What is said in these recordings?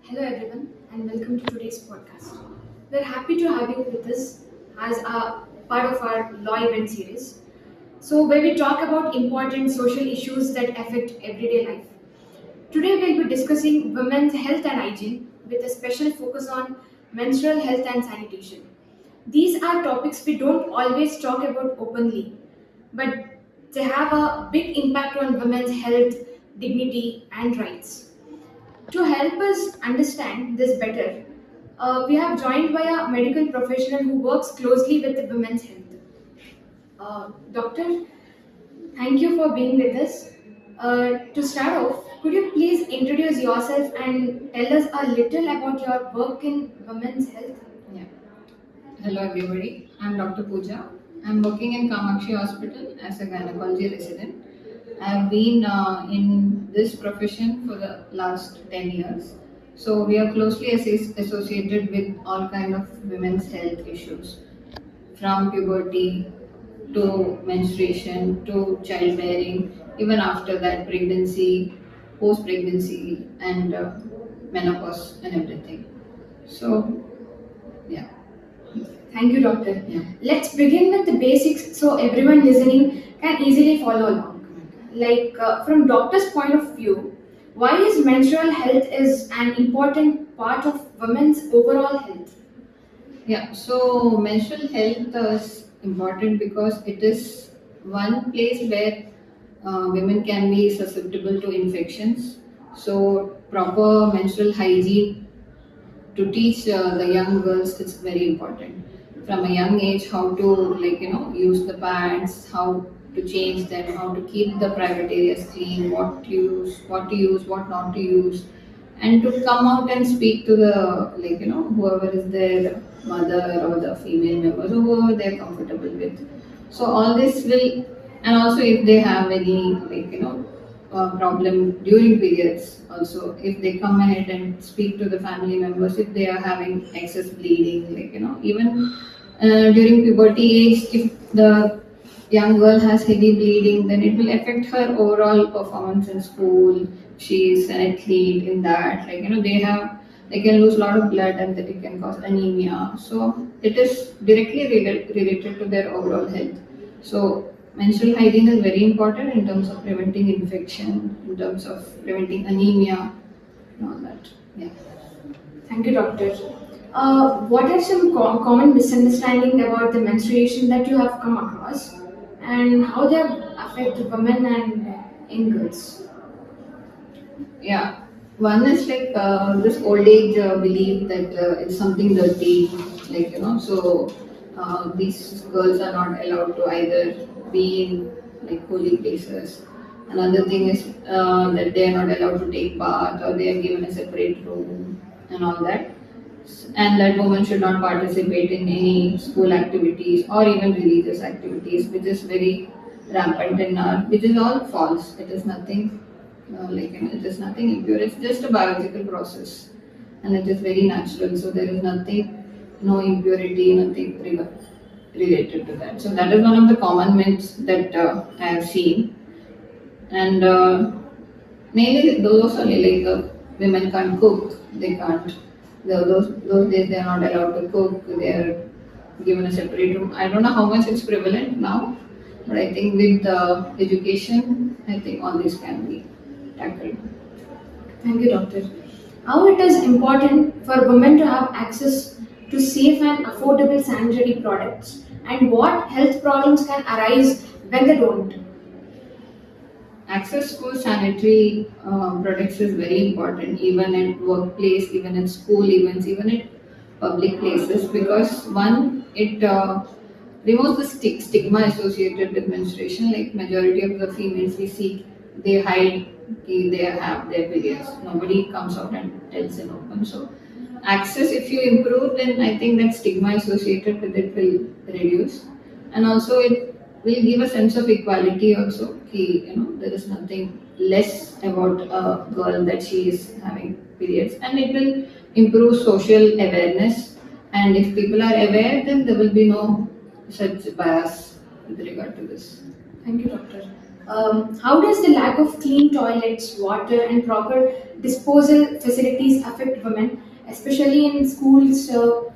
Hello, everyone, and welcome to today's podcast. We're happy to have you with us as a part of our law event series. Where we talk about important social issues that affect everyday life. Today, we'll be discussing women's health and hygiene with a special focus on menstrual health and sanitation. These are topics we don't always talk about openly, but they have a big impact on women's health, dignity, and rights. To help us understand this better, we have joined by a medical professional who works closely with the women's health. Doctor, thank you for being with us. To start off, could you please introduce yourself and tell us a little about your work in women's health? Yeah. Hello everybody. I'm Dr. Pooja. I'm working in Kamakshi Hospital as a gynecology resident. I've been in this profession for the last 10 years. So we are closely associated with all kind of women's health issues, from puberty to menstruation to childbearing, even after that pregnancy, post-pregnancy, and menopause and everything. So yeah. Thank you, Doctor. Yeah. Let's begin with the basics so everyone listening can easily follow along. From doctor's point of view, why is menstrual health is an important part of women's overall health? Yeah, so menstrual health is important because it is one place where women can be susceptible to infections. So proper menstrual hygiene to teach the young girls is very important from a young age, how to use the pads, how to change them, how to keep the private areas clean, what to use, what not to use, and to come out and speak to the whoever is their mother or the female members, whoever they're comfortable with. So all this will, and also if they have any problem during periods, also if they come ahead and speak to the family members, if they are having excess bleeding, even during puberty age, if the young girl has heavy bleeding, then it will affect her overall performance in school. She is an athlete in that, they can lose a lot of blood and that it can cause anemia. So it is directly related to their overall health. So menstrual hygiene is very important in terms of preventing infection, in terms of preventing anemia, and all that. Yeah. Thank you, Doctor. What are some common misunderstandings about the menstruation that you have come across, and how they affect women and young girls? Yeah. One is this old age belief that it's something dirty, so these girls are not allowed to either be in holy places. Another thing is that they are not allowed to take bath, or they are given a separate room and all that. And that women should not participate in any school activities or even religious activities, which is very rampant in our, which is all false. It is nothing it is nothing impure. It's just a biological process, and it is very natural. So there is nothing, no impurity, nothing related to that. So that is one of the common myths that I have seen, and mainly those only women can't cook. They can't. Those days they are not allowed to cook. They are given a separate room. I don't know how much it's prevalent now, but I think with education, I think all this can be tackled. Thank you, Doctor. How it is important for women to have access to safe and affordable sanitary products, and what health problems can arise when they don't. Access to sanitary products is very important, even at workplace, even at school events, even at public places, because one, it removes the stigma associated with menstruation. Like majority of the females we see, they hide they have their periods. Nobody comes out and tells in open. So access, if you improve, then I think that stigma associated with it will reduce, and also it will give a sense of equality also. There is nothing less about a girl that she is having periods, and it will improve social awareness. And if people are aware, then there will be no such bias with regard to this. Thank you, Doctor. How does the lack of clean toilets, water, and proper disposal facilities affect women, especially in schools,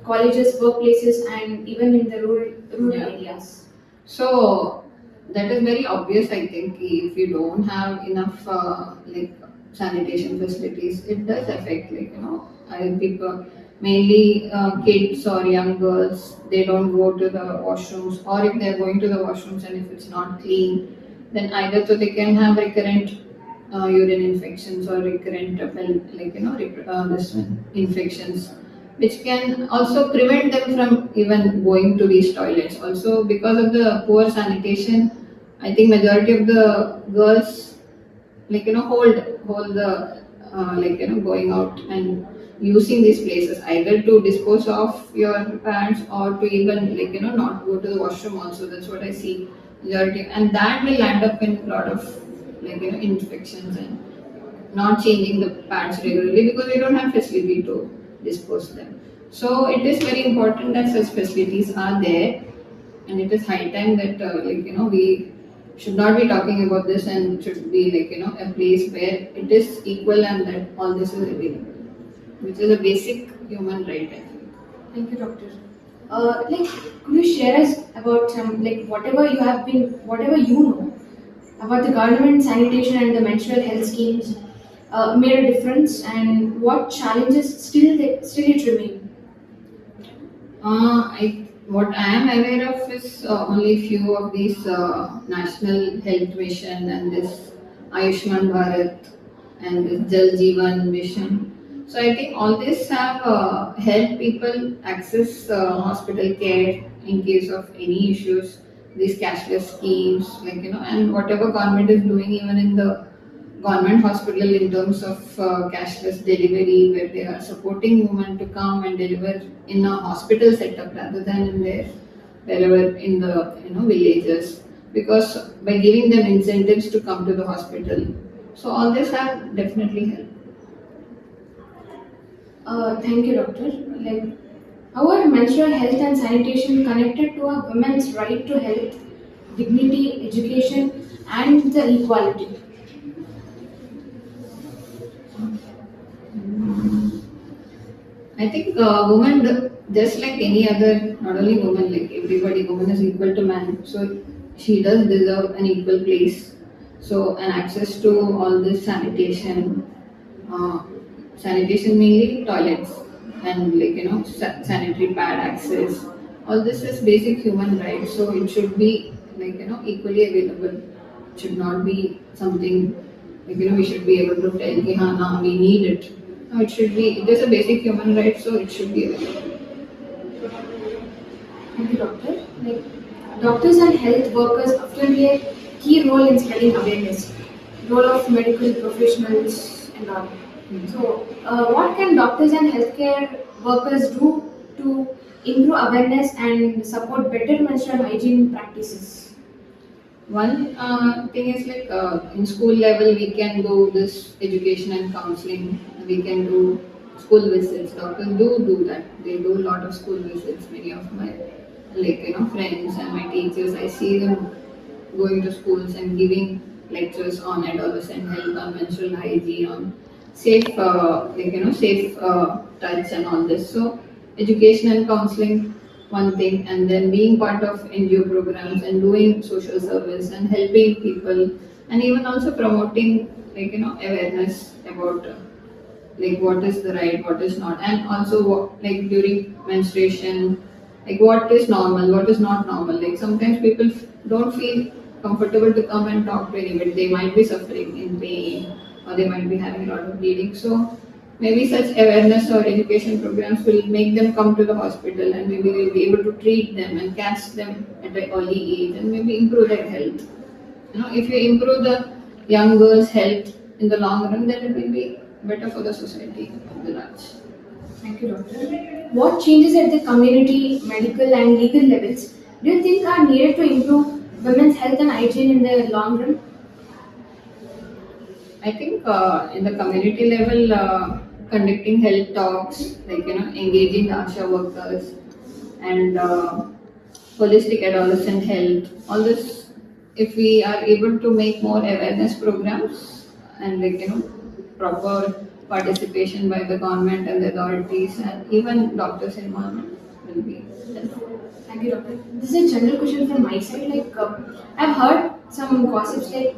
colleges, workplaces, and even in the rural Yeah. areas? So that is very obvious. I think if you don't have enough sanitation facilities, it does affect people, mainly kids or young girls. They don't go to the washrooms, or if they're going to the washrooms and if it's not clean, then either so they can have recurrent urine infections or recurrent this one, infections, which can also prevent them from even going to these toilets. Also, because of the poor sanitation, I think majority of the girls hold the going out and using these places either to dispose of your pants or to even not go to the washroom also. That's what I see majority, and that will land up in a lot of infections and not changing the pads regularly because we don't have facility to dispose them. So it is very important that such facilities are there, and it is high time that we should not be talking about this and should be a place where it is equal and that all this is available, which is a basic human right. I feel. Thank you, doctor. Could you share us about some whatever you know about the government sanitation and the menstrual health schemes made a difference, and what challenges still it remain? What I am aware of is only few of these national health mission and this Ayushman Bharat and this Jal Jeevan mission. So I think all this have helped people access hospital care in case of any issues. These cashless schemes, and whatever government is doing, even in the government hospital in terms of cashless delivery, where they are supporting women to come and deliver in a hospital setup rather than in their wherever in the villages, because by giving them incentives to come to the hospital, so all this have definitely helped. Thank you, doctor. How are menstrual health and sanitation connected to a woman's right to health, dignity, education, and the equality? I think just like any other, not only woman, like everybody, woman is equal to man. So she does deserve an equal place. So an access to all this sanitation, uh, sanitation mainly toilets and sanitary pad access. All this is basic human rights. So it should be equally available. It should not be something we should be able to tell कि हाँ ना we need it. No, it should be, it is a basic human right, so it should be available. Thank you, doctor. Doctors and health workers often play a key role in spreading awareness, role of medical professionals and all. So, what can doctors and healthcare workers do to improve awareness and support better menstrual hygiene practices? One thing is in school level we can do this education and counseling. We can do school visits. Doctors do that. They do a lot of school visits. Many of my friends and my teachers, I see them going to schools and giving lectures on adolescent health, on menstrual hygiene, on safe safe touch and all this. So education and counseling one thing, and then being part of NGO programs and doing social service and helping people, and even also promoting awareness about what is the right, what is not, and also during menstruation, what is normal, what is not normal. Like sometimes people don't feel comfortable to come and talk to anybody. They might be suffering in pain or they might be having a lot of bleeding. So maybe such awareness or education programs will make them come to the hospital, and maybe we'll be able to treat them and catch them at an early age and maybe improve their health. If you improve the young girls' health in the long run, then it will be better for the society at the large. Thank you, doctor. What changes at the community, medical, and legal levels do you think are needed to improve women's health and hygiene in the long run? I think in the community level, conducting health talks, engaging the ASHA workers and holistic adolescent health, all this if we are able to make more awareness programs and proper participation by the government and the authorities and even doctors involvement will be helpful. Thank you, doctor. This is a general question from my side. I've heard some gossips like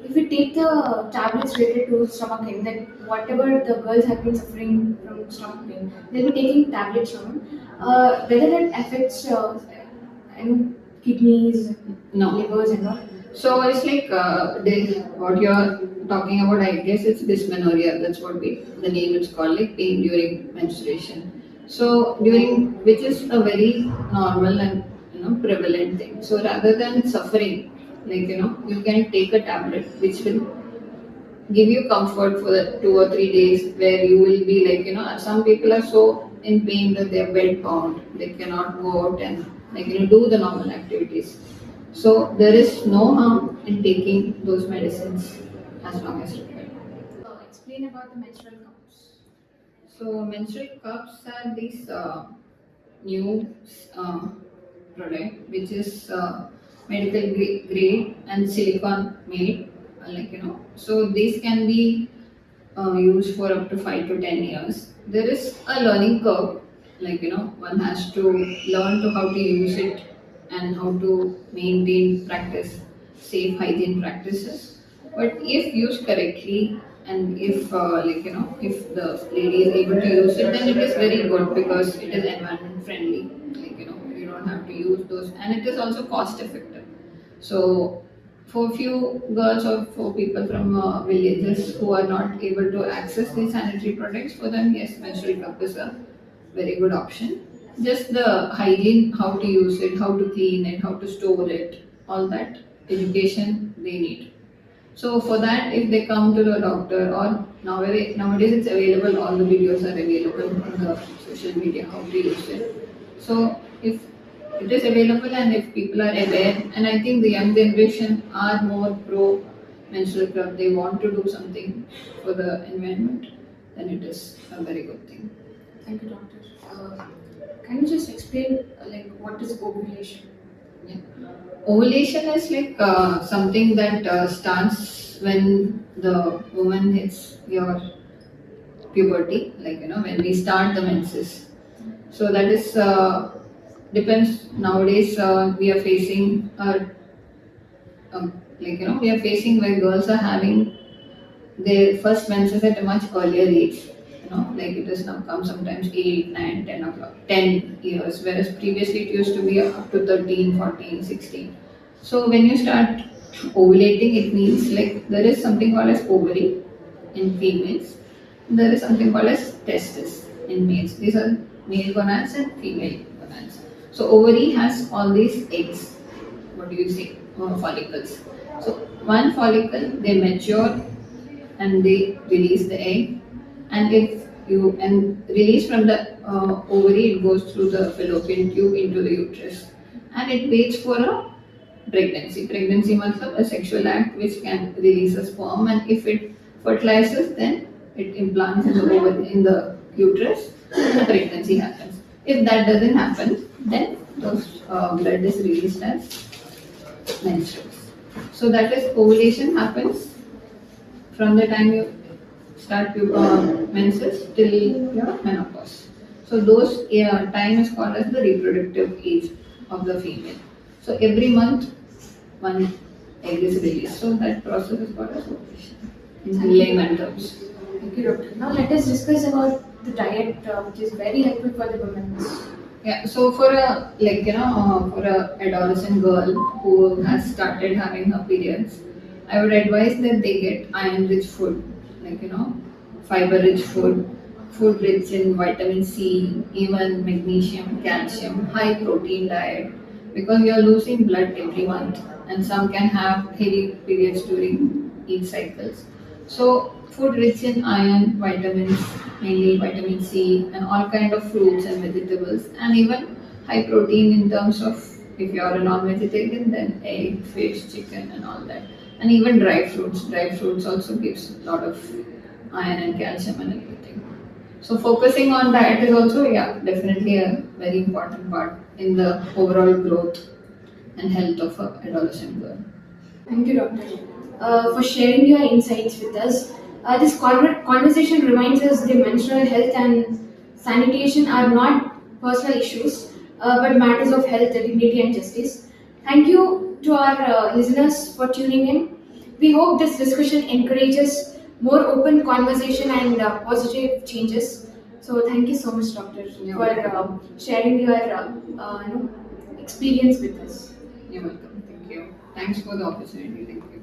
if we take the tablets related to stomach pain, that whatever the girls have been suffering from stomach pain, they'll be taking tablets from it. Whether that affects kidneys, No. livers, and all. So it's like what you're talking about. I guess it's dysmenorrhea. That's what the name is called, like pain during menstruation. So during which is a very normal and prevalent thing. So rather than suffering, you can take a tablet which will give you comfort for the 2 or 3 days where you will be some people are so in pain that they are bed bound, they cannot go out and do the normal activities. So there is no harm in taking those medicines as long as required. Explain about the menstrual cups. So menstrual cups are these new product which is medical grade and silicone made, so these can be used for up to 5 to 10 years. There is a learning curve, one has to learn to how to use it and how to maintain practice safe hygiene practices. But if used correctly and if if the lady is able to use it, then it is very good because it is environment friendly. You don't have to use those, and it is also cost effective. So for few girls or for people from villages who are not able to access these sanitary products, for them, yes, menstrual cup is a very good option. Just the hygiene, how to use it, how to clean it, how to store it, all that education they need. So for that, if they come to the doctor or nowadays it's available, all the videos are available on the social media how to use it. So if it is available and if people are aware, and I think the young generation are more pro menstrual cup, they want to do something for the environment, then it is a very good thing. Thank you, doctor. Can you just explain what is ovulation? Yeah. Ovulation is something that starts when the woman hits your puberty, when we start the menses. So that is depends. Nowadays, we are facing we are facing where girls are having their first menses at a much earlier age. It has now come sometimes 8, 9, 10 o'clock, 10 years, whereas previously it used to be up to 13, 14, 16. So when you start ovulating, it means there is something called as ovary in females. There is something called as testis in males. These are male gonads and female gonads. So ovary has all these eggs. What do you say? Follicles. So one follicle, they mature and they release the egg, and if you release from the ovary, it goes through the fallopian tube into the uterus, and it waits for a pregnancy. Pregnancy means a sexual act which can release a sperm, and if it fertilizes, then it implants in the ovary, in the uterus, and the pregnancy happens. If that doesn't happen, then those blood is released as menstruals. So that is ovulation happens from the time you start menses till your menopause. So those time is called as the reproductive age of the female. So every month one egg is released. So that process is called as ovulation in layman terms. Thank you, doctor. Now let us discuss about the diet, which is very helpful for the women. Yeah, so for a for a adolescent girl who has started having her periods, I would advise that they get iron-rich food, fiber-rich food, food rich in vitamin C, even magnesium, calcium, high-protein diet, because you are losing blood every month, and some can have heavy periods during each cycles. So food rich in iron, vitamins, mainly vitamin C, and all kind of fruits and vegetables, and even high protein in terms of if you are a non-vegetarian, then egg, fish, chicken, and all that, and even dry fruits. Dry fruits also gives a lot of iron and calcium and everything. So focusing on diet is also definitely a very important part in the overall growth and health of an adolescent girl. Thank you, Doctor, for sharing your insights with us. This conversation reminds us the menstrual health and sanitation are not personal issues, but matters of health, dignity, and justice. Thank you to our listeners for tuning in. We hope this discussion encourages more open conversation and positive changes. So, thank you so much, Doctor, You're for welcome. sharing your experience with us. You're welcome. Thank you. Thanks for the opportunity. Thank you.